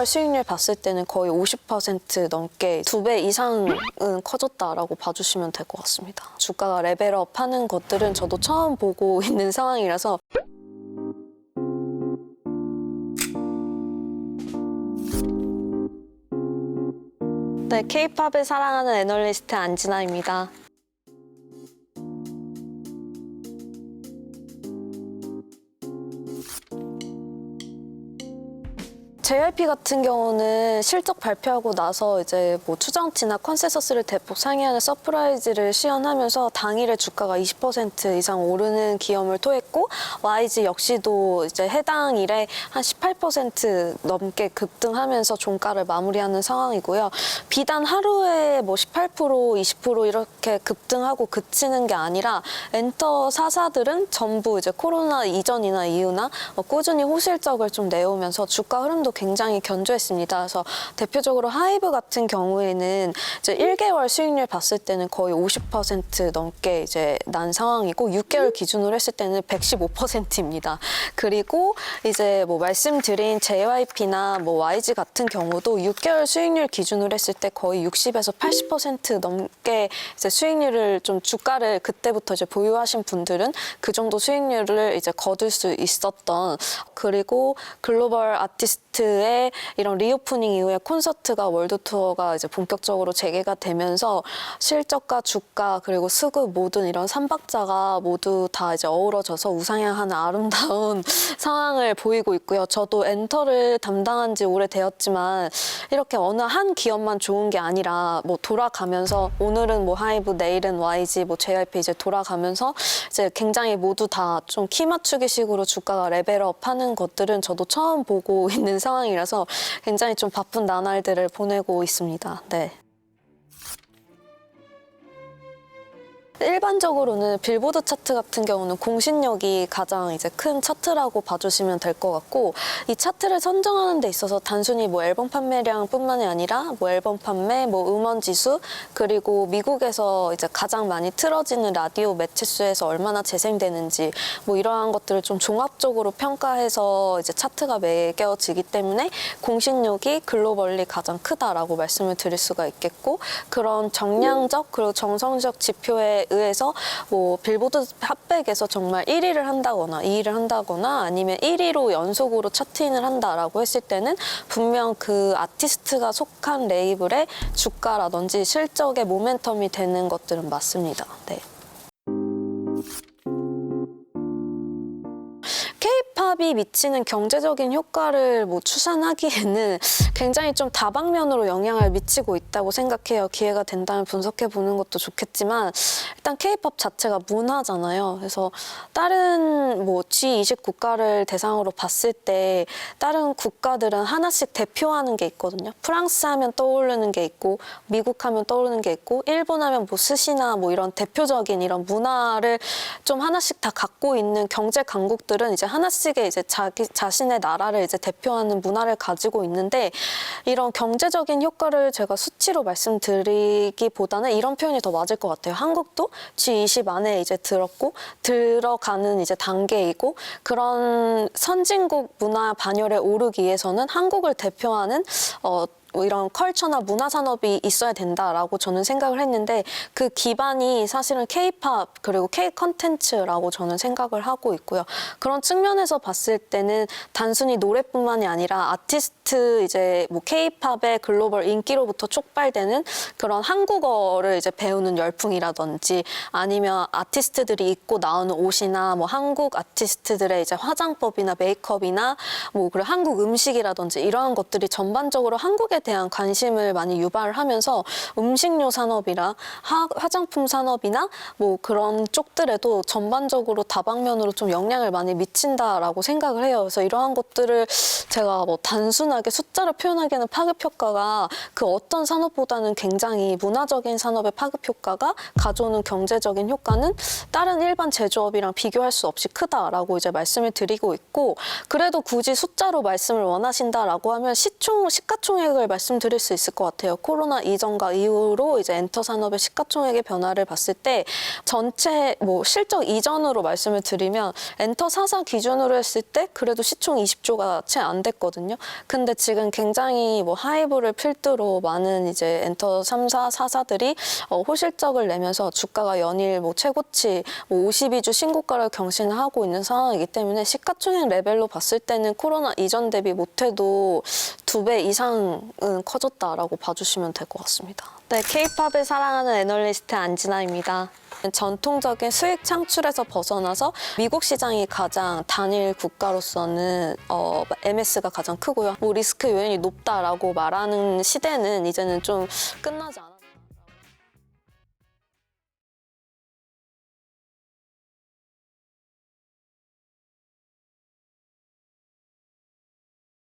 수익률 봤을 때는 거의 50% 넘게 2배 이상은 커졌다라고 봐주시면 될 것 같습니다. 주가가 레벨업 하는 것들은 저도 처음 보고 있는 상황이라서 네, K-팝을 사랑하는 애널리스트 안진아입니다. JYP 같은 경우는 실적 발표하고 나서 이제 뭐 추정치나 컨센서스를 대폭 상회하는 서프라이즈를 시연하면서 당일에 주가가 20% 이상 오르는 기염을 토했고, YG 역시도 이제 해당 일에 한 18% 넘게 급등하면서 종가를 마무리하는 상황이고요. 비단 하루에 뭐 18%, 20% 이렇게 급등하고 그치는 게 아니라 엔터 4사들은 전부 이제 코로나 이전이나 이후나 꾸준히 호실적을 좀 내오면서 주가 흐름도 굉장히 견조했습니다. 그래서 대표적으로 하이브 같은 경우에는 이제 1개월 수익률 봤을 때는 거의 50% 넘게 이제 난 상황이고 6개월 기준으로 했을 때는 115%입니다. 그리고 이제 뭐 말씀드린 JYP나 뭐 YG 같은 경우도 6개월 수익률 기준으로 했을 때 거의 60에서 80% 넘게 이제 수익률을 좀 주가를 그때부터 이제 보유하신 분들은 그 정도 수익률을 이제 거둘 수 있었던, 그리고 글로벌 아티스트의 이런 리오프닝 이후에 콘서트가 월드 투어가 이제 본격적으로 재개가 되면서 실적과 주가 그리고 수급 모든 이런 삼박자가 모두 다 이제 어우러져서 우상향하는 아름다운 상황을 보이고 있고요. 저도 엔터를 담당한 지 오래되었지만 이렇게 어느 한 기업만 좋은 게 아니라 뭐 돌아가면서 오늘은 뭐 하이브, 내일은 YG, 뭐 JYP 이제 돌아가면서 이제 굉장히 모두 다 좀 키 맞추기식으로 주가가 레벨업 하는 것들은 저도 처음 보고 있는 상황이라서 굉장히 좀 바쁜 나날들을 보내고 있습니다. 네. 일반적으로는 빌보드 차트 같은 경우는 공신력이 가장 이제 큰 차트라고 봐주시면 될 것 같고, 이 차트를 선정하는 데 있어서 단순히 뭐 앨범 판매량뿐만이 아니라 뭐 앨범 판매, 뭐 음원 지수, 그리고 미국에서 이제 가장 많이 틀어지는 라디오 매체 수에서 얼마나 재생되는지 뭐 이러한 것들을 좀 종합적으로 평가해서 이제 차트가 매겨지기 때문에 공신력이 글로벌리 가장 크다라고 말씀을 드릴 수가 있겠고, 그런 정량적 그리고 정성적 지표에 의해서 뭐 빌보드 핫백에서 정말 1위를 한다거나 2위를 한다거나 아니면 1위로 연속으로 차트인을 한다라고 했을 때는 분명 그 아티스트가 속한 레이블의 주가라든지 실적의 모멘텀이 되는 것들은 맞습니다. 네. K-팝이 미치는 경제적인 효과를 뭐 추산하기에는 굉장히 좀 다방면으로 영향을 미치고 있다고 생각해요. 기회가 된다면 분석해 보는 것도 좋겠지만, 일단 K-팝 자체가 문화잖아요. 그래서 다른 뭐 G20 국가를 대상으로 봤을 때 다른 국가들은 하나씩 대표하는 게 있거든요. 프랑스 하면 떠오르는 게 있고, 미국 하면 떠오르는 게 있고, 일본 하면 뭐 스시나 뭐 이런 대표적인 이런 문화를 좀 하나씩 다 갖고 있는 경제 강국들은 이제 하나씩의 이제 자신의 나라를 이제 대표하는 문화를 가지고 있는데, 이런 경제적인 효과를 제가 수치로 말씀드리기보다는 이런 표현이 더 맞을 것 같아요. 한국도 G20 안에 이제 들어가는 이제 단계이고, 그런 선진국 문화 반열에 오르기 위해서는 한국을 대표하는 이런 컬처나 문화 산업이 있어야 된다라고 저는 생각을 했는데, 그 기반이 사실은 K-팝 그리고 K-컨텐츠라고 저는 생각을 하고 있고요. 그런 측면에서 봤을 때는 단순히 노래뿐만이 아니라 아티스트 이제 뭐 K-팝의 글로벌 인기로부터 촉발되는 그런 한국어를 이제 배우는 열풍이라든지, 아니면 아티스트들이 입고 나오는 옷이나 뭐 한국 아티스트들의 이제 화장법이나 메이크업이나 뭐 그리고 한국 음식이라든지 이러한 것들이 전반적으로 한국에 대한 관심을 많이 유발을 하면서 음식료 산업이나 화장품 산업이나 뭐 그런 쪽들에도 전반적으로 다방면으로 좀 영향을 많이 미친다라고 생각을 해요. 그래서 이러한 것들을 제가 뭐 단순하게 숫자로 표현하기에는 파급 효과가 그 어떤 산업보다는 굉장히 문화적인 산업의 파급 효과가 가져오는 경제적인 효과는 다른 일반 제조업이랑 비교할 수 없이 크다라고 이제 말씀을 드리고 있고, 그래도 굳이 숫자로 말씀을 원하신다라고 하면 시가총액을 말씀드릴 수 있을 것 같아요. 코로나 이전과 이후로 이제 엔터 산업의 시가총액의 변화를 봤을 때 전체 뭐 실적 이전으로 말씀을 드리면 엔터 4사 기준으로 했을 때 그래도 시총 20조가 채 안 됐거든요. 근데 지금 굉장히 뭐 하이브를 필두로 많은 이제 엔터 3사, 4사들이 호실적을 내면서 주가가 연일 뭐 최고치 뭐 52주 신고가를 경신하고 있는 상황이기 때문에 시가총액 레벨로 봤을 때는 코로나 이전 대비 못해도 2배 이상은 커졌다라고 봐주시면 될 것 같습니다. 네, K-팝을 사랑하는 애널리스트 안진아입니다. 전통적인 수익 창출에서 벗어나서 미국 시장이 가장 단일 국가로서는 MS가 가장 크고요. 뭐 리스크 요인이 높다라고 말하는 시대는 이제는 좀 끝나지 않았.